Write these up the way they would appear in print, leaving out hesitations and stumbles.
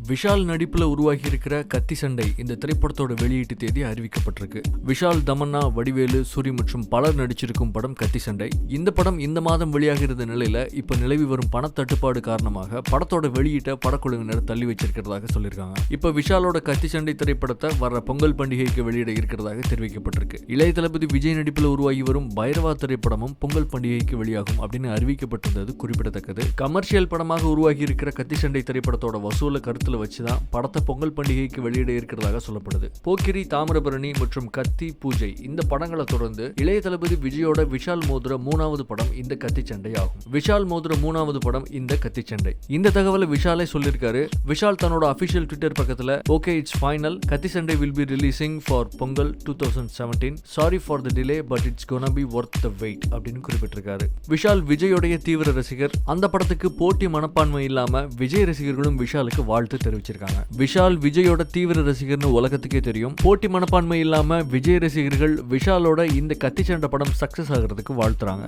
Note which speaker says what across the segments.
Speaker 1: விஷால் நடிப்புல உருவாகி இருக்கிற கத்தி சண்டை இந்த திரைப்படத்தோட வெளியீட்டு தேதி அறிவிக்கப்பட்டிருக்கு. விஷால், தமன்னா, வடிவேலு, சூரி மற்றும் பலர் நடிச்சிருக்கும் படம் கத்தி சண்டை. இந்த படம் இந்த மாதம் வெளியாகிற நிலையில இப்ப நிலவி வரும் பணத்தட்டுப்பாடு காரணமாக படத்தோட வெளியீட்டை படக்குழுவினர் தள்ளி வச்சிருக்கிறதாக சொல்லியிருக்காங்க. இப்ப விஷாலோட கத்தி சண்டை திரைப்படத்தை வர பொங்கல் பண்டிகைக்கு வெளியிட இருக்கிறதாக தெரிவிக்கப்பட்டிருக்கு. இளைய தளபதி விஜய் நடிப்புல உருவாகி வரும் பைரவா திரைப்படமும் பொங்கல் பண்டிகைக்கு வெளியாகும் அப்படின்னு அறிவிக்கப்பட்டிருந்தது குறிப்பிடத்தக்கது. கமர்ஷியல் படமாக உருவாகி இருக்கிற கத்தி சண்டை திரைப்படத்தோட வசூலை கருத்துல வச்சுதான் படத்தை பொங்கல் பண்டிகைக்கு வெளியிட இருக்கிறதாக சொல்லப்படுது. போக்கிரி, தாமிரபரணி மற்றும் கத்தி பூஜை இந்த படங்களை தொடர்ந்து இளைய தளபதி விஜயோட விஷால் மோதிர 3வது படம் இந்த கத்தி சண்டை ஆகும். விஷால் மோதிர 3வது படம் இந்த கத்தி சண்டை. இந்த தகவலை விஷாலே சொல்லியிருக்காரு. விஷால் தன்னோட அபிஷியல் ட்விட்டர் பக்கத்துல okay it's final, Kaththi Sandai will be releasing for Pongal 2017, sorry for the delay but it's gonna be worth the wait அப்படின்னு குறிப்பிட்டிருக்காரு. விஷால் விஜயோடைய தீவிர ரசிகர். அந்த படத்துக்கு போட்டி மனப்பான்மை இல்லாம விஜய் ரசிகர்களும் விஷாலுக்கு வாழ்த்து தெரிவிச்சிருக்காங்க. விஷால் விஜயோட தீவிர ரசிகர்னு உலகத்துக்கே தெரியும். போட்டி மனப்பான்மை இல்லாம விஜய் ரசிகர்கள் விஷாலோட இந்த கத்தி சண்டை படம் சக்சஸ் ஆகிறதுக்கு வாழ்த்துறாங்க.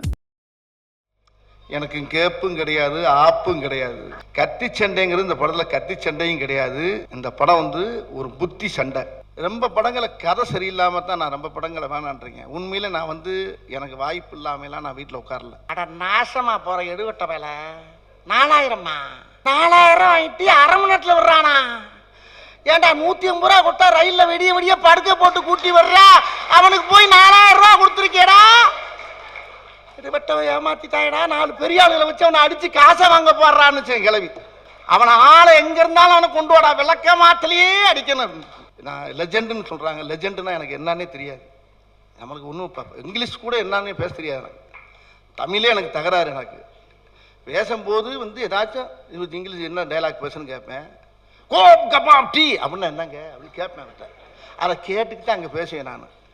Speaker 2: எனக்கு கேப்பும் கிடையாது, ஆப்பும் கிடையாது. கத்தி சண்டைங்கிறது இந்த படத்துல கத்தி சண்டையும் கிடையாது. இந்த படம் ஒரு புத்தி சண்டை. ரொம்ப படங்களை கதை சரியில்லாம தான் நான் ரொம்ப படங்களை வேணான்றீங்க. உண்மையில நான் எனக்கு வாய்ப்பு இல்லாமலாம் நான் வீட்டில் உட்காரல.
Speaker 3: அட நாசமா போற எடுவட்ட வேலை 4000 வாங்கிட்டு அரை மணி நேரத்துல விடுறானா? ஏன்டா 150 ரூபா கொடுத்தா ரயில்ல விடிய விடிய படுக்க போட்டு கூட்டி வர்றா, அவனுக்கு போய் 4000 ரூபா கொடுத்துருக்கேடா. எடுவட்டவை ஏமாத்திட்டாயடா. 4 பெரிய ஆளுகளை வச்சு அவனை அடிச்சு காசை வாங்க போடுறான்னு கிளவி. அவனை ஆளை எங்க இருந்தாலும் அவனை கொண்டு வாடா, விளக்க மாத்திலேயே அடிக்கணும். நான் லெஜெண்டுன்னு சொல்றாங்க. லெஜெண்டுன்னா எனக்கு என்னன்னே தெரியாது. நம்மளுக்கு ஒன்றும் இங்கிலீஷ் கூட என்னன்னே பேச தெரியாது. எனக்கு தமிழே எனக்கு தகராறு. எனக்கு பேசும்போது ஏதாச்சும் இங்கிலீஷ் என்ன டைலாக் பேசுன்னு கேட்பேன். கோப் கப் ஆஃப் டீ அப்படின்னா என்னங்க அப்படின்னு கேட்பேன். அதை கேட்டுக்கிட்டு அங்கே பேசுவேன். நான்